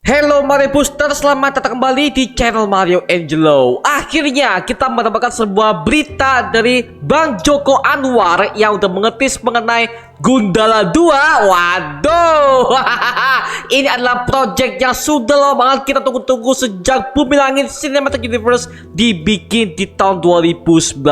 Hello Mario Booster, selamat datang kembali di channel Mario Angelo. Akhirnya kita mendapatkan sebuah berita dari Bang Joko Anwar yang udah mengetis mengenai Gundala 2. Waduh, ini adalah project yang sudah lama banget kita tunggu-tunggu sejak Bumi Langit Cinematic Universe dibikin di tahun 2019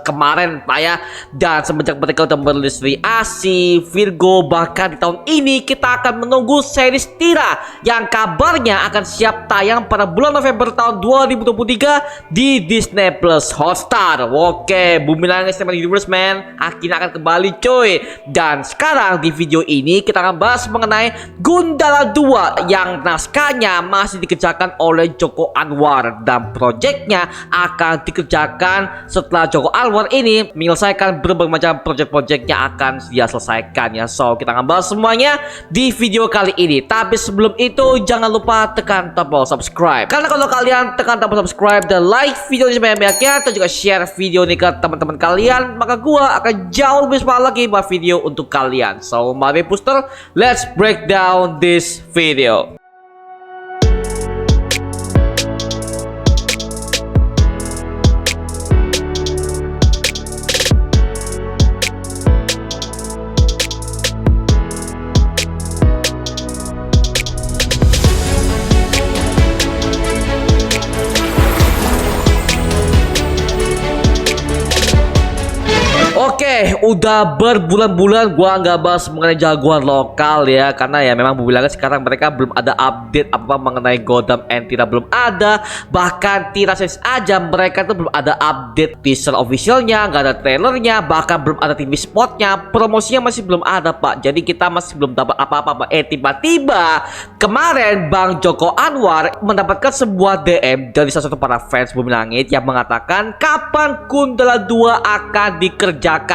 kemarin Pak ya. Dan semenjak mereka udah merilis Asi, Virgo, bahkan di tahun ini kita akan menunggu series Tira yang kabarnya akan siap tayang pada bulan November tahun 2023 di Disney Plus Hotstar. Oke, Bumi Langit Cinematic Universe man akhirnya akan kembali coy. Dan sekarang di video ini kita akan bahas mengenai Gundala 2 yang naskahnya masih dikerjakan oleh Joko Anwar dan proyeknya akan dikerjakan setelah Joko Anwar ini menyelesaikan berbagai macam project-project yang akan dia selesaikan ya. So kita akan bahas semuanya di video kali ini. Tapi sebelum itu jangan lupa tekan tombol subscribe, karena kalau kalian tekan tombol subscribe dan like video ini sebanyak-banyaknya dan juga share video ini ke teman-teman kalian, maka gua akan jauh lebih semangat lagi buat video untuk kalian. So Mario Booster, let's break down this video. Oke, udah berbulan-bulan gua nggak bahas mengenai jagoan lokal ya, karena ya memang Bumi Langit sekarang mereka belum ada update apa mengenai Godam and Tira, belum ada. Bahkan Tira series aja mereka tuh belum ada update teaser officialnya, nggak ada trailernya, bahkan belum ada TV spotnya, promosinya masih belum ada Pak. Jadi kita masih belum dapat apa-apa Pak. Tiba-tiba kemarin Bang Joko Anwar mendapatkan sebuah DM dari salah satu para fans Bumi Langit yang mengatakan kapan Gundala 2 akan dikerjakan.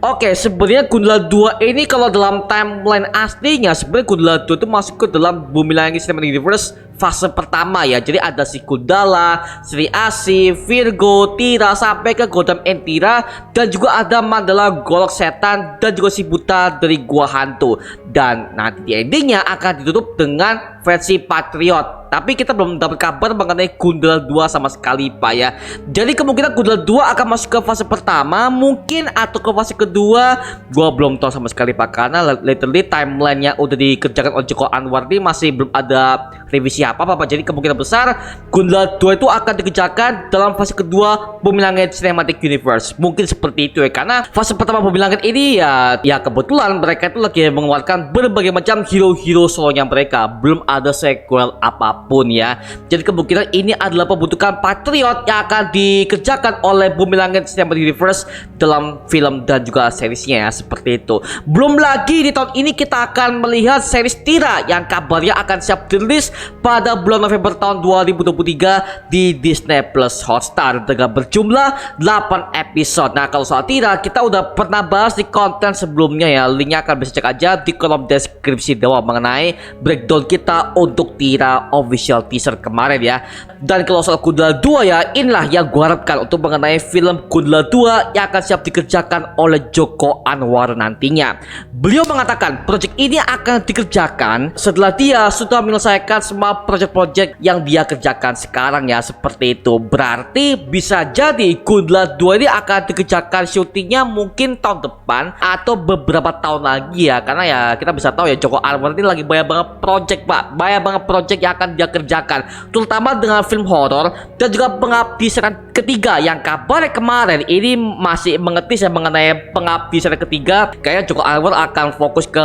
Oke, sebenarnya Gundala 2 ini kalau dalam timeline aslinya sebenarnya Gundala 2 itu masuk ke dalam Bumi Langit Cinematic Universe fase pertama ya. Jadi ada si Gundala, Sri Asi, Virgo, Tira sampai ke Godam and Tira, dan juga ada Mandala Golok Setan dan juga si Buta dari Gua Hantu. Dan nanti di endingnya akan ditutup dengan versi Patriot. Tapi kita belum dapat kabar mengenai Gundala 2 sama sekali Pak ya. Jadi kemungkinan Gundala 2 akan masuk ke fase pertama mungkin, atau ke fase kedua gua belum tahu sama sekali Pak, karena literally timeline-nya udah dikerjakan oleh Joko Anwar ini masih belum ada revisi apa-apa Pak. Jadi kemungkinan besar Gundala 2 itu akan dikerjakan dalam fase kedua Bumi Langit Cinematic Universe. Mungkin seperti itu ya, karena fase pertama Bumi Langit ini ya kebetulan mereka itu lagi mengeluarkan berbagai macam hero-hero solonya mereka, belum ada sequel apapun ya. Jadi kemungkinan ini adalah pembentukan Patriot yang akan dikerjakan oleh Bumi Langit Cinematic Universe dalam film dan juga seriesnya ya, seperti itu. Belum lagi di tahun ini kita akan melihat series Tira yang kabarnya akan siap dirilis pada bulan November tahun 2023 di Disney Plus Hotstar dengan berjumlah 8 episode. Nah, kalau soal Tira kita udah pernah bahas di konten sebelumnya ya, linknya akan bisa cek aja di kolom deskripsi bawah mengenai breakdown kita untuk Tira official teaser kemarin ya. Dan kalau soal Gundala 2 ya, inilah yang gua harapkan untuk mengenai film Gundala 2 yang akan siap dikerjakan oleh Joko Anwar nantinya. Beliau mengatakan project ini akan dikerjakan setelah dia sudah menyelesaikan semua project-project yang dia kerjakan sekarang ya, seperti itu. Berarti bisa jadi Gundala 2 ini akan dikerjakan syutingnya mungkin tahun depan atau beberapa tahun lagi ya, karena ya kita bisa tahu ya Joko Anwar ini lagi banyak banget project Pak, banyak banget project yang akan dia kerjakan, terutama dengan film horor dan juga Pengabdi Setan Ketiga yang kabarnya kemarin ini masih mengetis ya mengenai Pengabdi Setan Ketiga. Kayaknya Joko Anwar akan fokus ke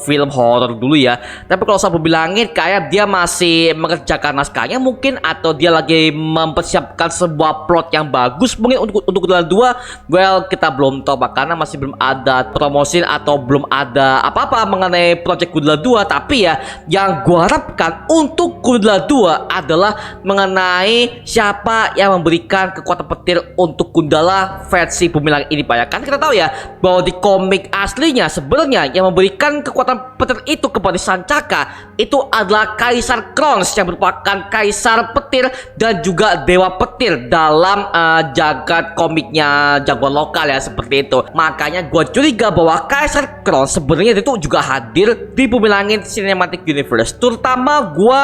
film horor dulu ya. Tapi kalau saya Bumi Langit kayak dia masih mengerjakan naskahnya mungkin, atau dia lagi mempersiapkan sebuah plot yang bagus mungkin untuk Gundala 2. Well, kita belum tahu Pak, karena masih belum ada promosi atau belum ada apa-apa mengenai project Gundala 2. Tapi ya yang gua harapkan untuk Gundala Gundala 2 adalah mengenai siapa yang memberikan kekuatan petir untuk Gundala versi Bumi Langit ini Pak ya. Kan kita tahu ya bahwa di komik aslinya sebenarnya yang memberikan kekuatan petir itu kepada Sancaka itu adalah Kaisar Crowns yang merupakan kaisar petir dan juga dewa petir dalam jagat komiknya jagoan lokal ya, seperti itu. Makanya gue curiga bahwa Kaisar Crowns sebenarnya itu juga hadir di Bumi Langit Cinematic Universe. Terutama gue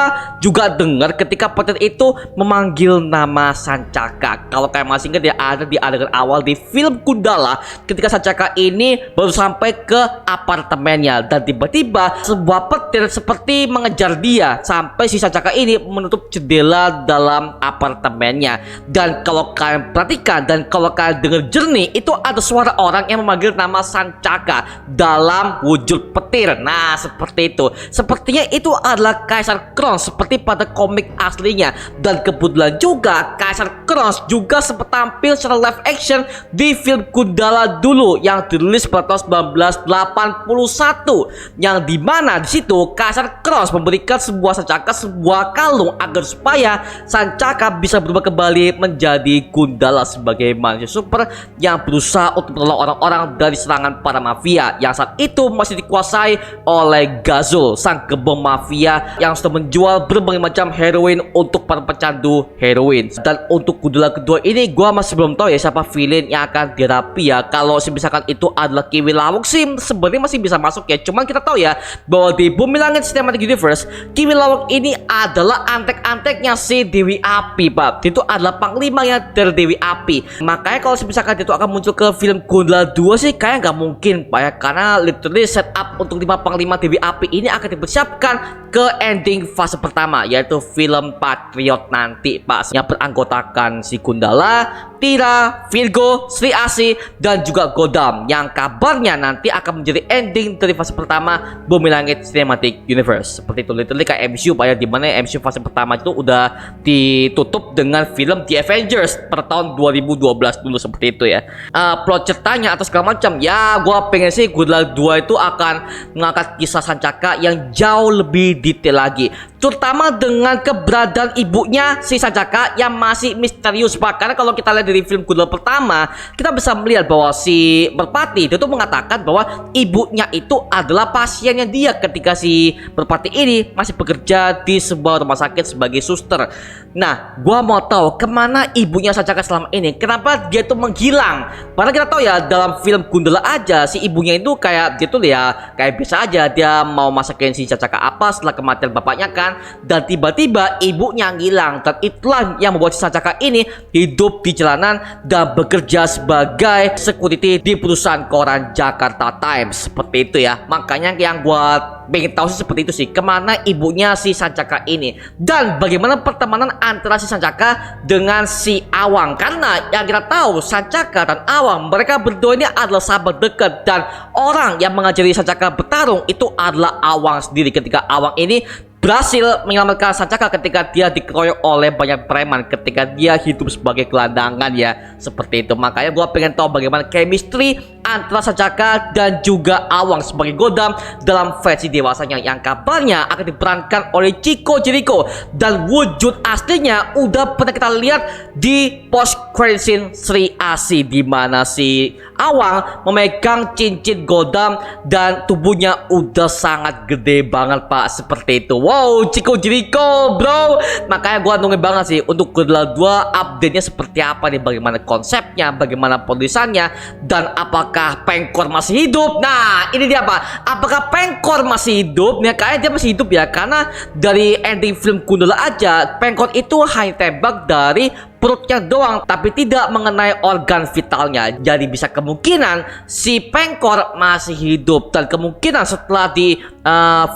juga dengar ketika petir itu memanggil nama Sancaka. Kalau kalian masih ingat ya, ada di adegan awal di film Gundala ketika Sancaka ini baru sampai ke apartemennya dan tiba-tiba sebuah petir seperti mengejar dia sampai si Sancaka ini menutup jendela dalam apartemennya. Dan kalau kalian perhatikan dan kalau kalian dengar jernih, itu ada suara orang yang memanggil nama Sancaka dalam wujud petir. Nah, seperti itu. Sepertinya itu adalah Kaisar Crowns seperti pada komik aslinya. Dan kebetulan juga Kaisar Crowns juga sempat tampil secara live action di film Gundala dulu yang dirilis pada tahun 1981, yang dimana di situ Kaisar Crowns memberikan sebuah Sancaka sebuah kalung agar supaya Sancaka bisa berubah kembali menjadi Gundala sebagai manusia super yang berusaha untuk menolong orang-orang dari serangan para mafia yang saat itu masih dikuasai oleh Gazul, sang gebom mafia yang sudah menjual berbagai macam heroin untuk para pecandu heroin. Dan untuk Gundala kedua ini gua masih belum tahu ya siapa villain yang akan dirapi ya. Kalau misalkan itu adalah Kiwi Lawak sih sebenarnya masih bisa masuk ya. Cuman kita tahu ya bahwa di Bumi Langit Cinematic Universe Kiwi Lawak ini adalah antek-anteknya si Dewi Api Pak. Itu adalah panglimanya dari Dewi Api. Makanya kalau misalkan itu akan muncul ke film Gundala 2 sih kayak nggak mungkin Pak ya, karena literally setup untuk 5 panglima Dewi Api ini akan dipersiapkan ke ending fase pertama, yaitu film Patriot nanti Pak, yang beranggotakan si Gundala, Tira, Virgo, Sri Asi, dan juga Godam, yang kabarnya nanti akan menjadi ending dari fase pertama Bumi Langit Cinematic Universe. Seperti itu, literally kayak MCU Pak ya, dimana MCU fase pertama itu udah ditutup dengan film The Avengers per tahun 2012 dulu, seperti itu ya. Plot ceritanya atau segala macam ya, gua pengen sih Gundala 2 itu akan mengangkat kisah Sancaka yang jauh lebih detail lagi, terutama dengan keberadaan ibunya si Sancaka yang masih misterius Pak. Karena kalau kita lihat dari film Gundala pertama, kita bisa melihat bahwa si Merpati itu tuh mengatakan bahwa ibunya itu adalah pasiennya dia ketika si Merpati ini masih bekerja di sebuah rumah sakit sebagai suster. Nah, gua mau tahu kemana ibunya Sancaka selama ini, kenapa dia tuh menghilang. Padahal kita tahu ya dalam film Gundala aja si ibunya itu kayak gitu ya, kayak biasa aja, dia mau masakin si Sancaka apa setelah kematian bapaknya kan, dan tiba-tiba ibunya ngilang. Dan itulah yang membuat si Sancaka ini hidup di jalanan dan bekerja sebagai security di perusahaan koran Jakarta Times, seperti itu ya. Makanya yang gua pengen tahu sih seperti itu sih, kemana ibunya si Sancaka ini dan bagaimana pertemanan antara si Sancaka dengan si Awang. Karena yang kita tahu Sancaka dan Awang, mereka berdua ini adalah sahabat dekat, dan orang yang mengajari Sancaka bertarung itu adalah Awang sendiri ketika Awang ini berhasil menyelamatkan Sancaka ketika dia dikeroyok oleh banyak preman ketika dia hidup sebagai gelandangan ya, seperti itu. Makanya gue pengen tahu bagaimana chemistry antara Sancaka dan juga Awang sebagai Godam dalam versi dewasanya yang kabarnya akan diperankan oleh Chico Jericho, dan wujud aslinya udah pernah kita lihat di post credit scene Sri Asi, di mana si Awang memegang cincin Godam dan tubuhnya udah sangat gede banget Pak, seperti itu. Wow, Chico Jericho bro. Makanya gua nungguin banget sih untuk Gundala 2 update-nya seperti apa nih, bagaimana konsepnya, bagaimana penulisannya, dan apakah Pengkor masih hidup. Nah ini dia Pak, apakah Pengkor masih hidup? Nih kayaknya dia masih hidup ya, karena dari ending film Gundala aja Pengkor itu hanya tembak dari perutnya doang, tapi tidak mengenai organ vitalnya. Jadi bisa kemungkinan si Pengkor masih hidup, dan kemungkinan setelah di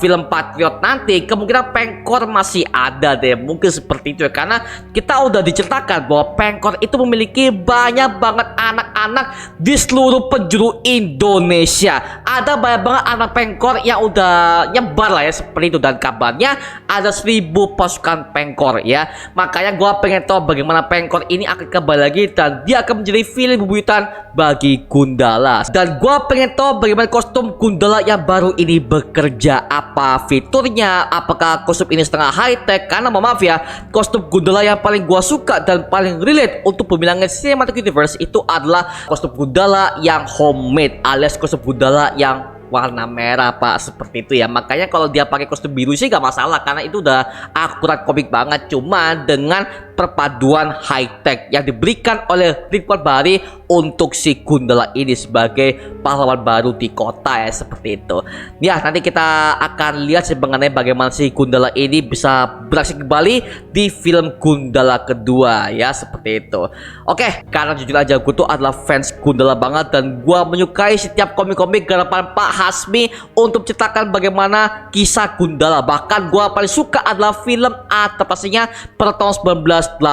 film Patriot nanti kemungkinan Pengkor masih ada deh, mungkin seperti itu ya. Karena kita udah diceritakan bahwa Pengkor itu memiliki banyak banget anak anak di seluruh penjuru Indonesia. Ada banyak banget anak pengkor yang udah nyebar lah ya seperti itu, dan kabarnya ada 1000 pasukan pengkor ya. Makanya gua pengen tahu bagaimana pengkor ini akan kembali lagi dan dia akan menjadi film bebuyutan bagi Gundala. Dan gua pengen tahu bagaimana kostum Gundala yang baru ini bekerja, apa fiturnya, apakah kostum ini setengah high tech. Karena maaf ya, kostum Gundala yang paling gua suka dan paling relate untuk pembilangan Cinematic Universe itu adalah kostum Gundala yang homemade, alias kostum Gundala yang warna merah pak, seperti itu ya. Makanya kalau dia pakai kostum biru sih gak masalah karena itu udah akurat komik banget. Cuma dengan perpaduan high tech yang diberikan oleh Ridwan Bahri untuk si Gundala ini sebagai pahlawan baru di kota ya, seperti itu ya. Nanti kita akan lihat mengenai bagaimana si Gundala ini bisa beraksi kembali di film Gundala kedua ya, seperti itu. Oke, karena jujur aja gue tuh adalah fans Gundala banget dan gue menyukai setiap komik-komik garapan Pak Hasmi untuk ceritakan bagaimana kisah Gundala. Bahkan gue paling suka adalah film adaptasinya per tahun 1981.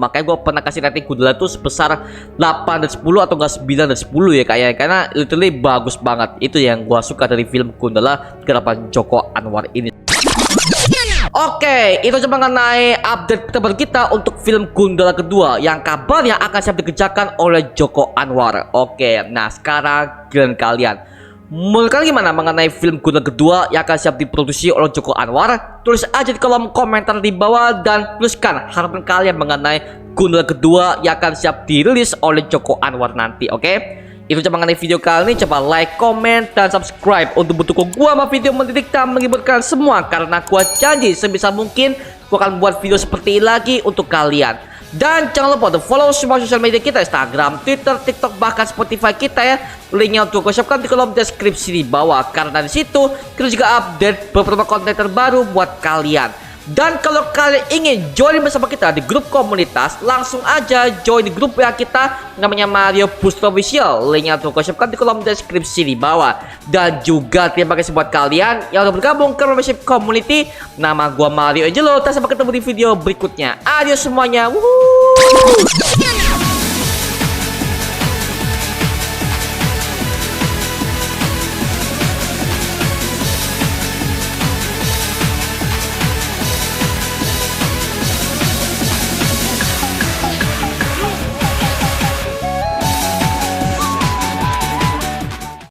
Makanya gue pernah kasih rating Gundala itu sebesar 8 dan 10 atau enggak 9 dan 10 ya kayaknya, karena literally bagus banget. Itu yang gue suka dari film Gundala garapan Joko Anwar ini. Oke, itu cuma mengenai update terbaru kita untuk film Gundala kedua yang kabarnya akan siap dikerjakan oleh Joko Anwar. Oke, nah sekarang giliran kalian. Menurut kalian gimana mengenai film Gundala kedua yang akan siap diproduksi oleh Joko Anwar? Tulis aja di kolom komentar di bawah dan tuliskan harapan kalian mengenai Gundala kedua yang akan siap dirilis oleh Joko Anwar nanti, oke? Itu cuma mengenai video kali ini. Coba like, comment, dan subscribe untuk mendukung gua sama video mendidik dan menghiburkan semua. Karena gua janji sebisa mungkin gua akan buat video seperti ini lagi untuk kalian. Dan jangan lupa untuk follow semua sosial media kita, Instagram, Twitter, TikTok, bahkan Spotify kita ya. Linknya untuk gua siapkan di kolom deskripsi di bawah. Karena di situ kita juga update beberapa konten terbaru buat kalian. Dan kalau kalian ingin join bersama kita di grup komunitas, langsung aja join di grup yang kita namanya Mario Booster Official. Linknya tuh gue siapkan di kolom deskripsi di bawah. Dan juga terima kasih buat kalian yang udah bergabung ke membership community. Nama gua Mario Angelo. Dan sampai ketemu di video berikutnya. Adios semuanya. Woohoo!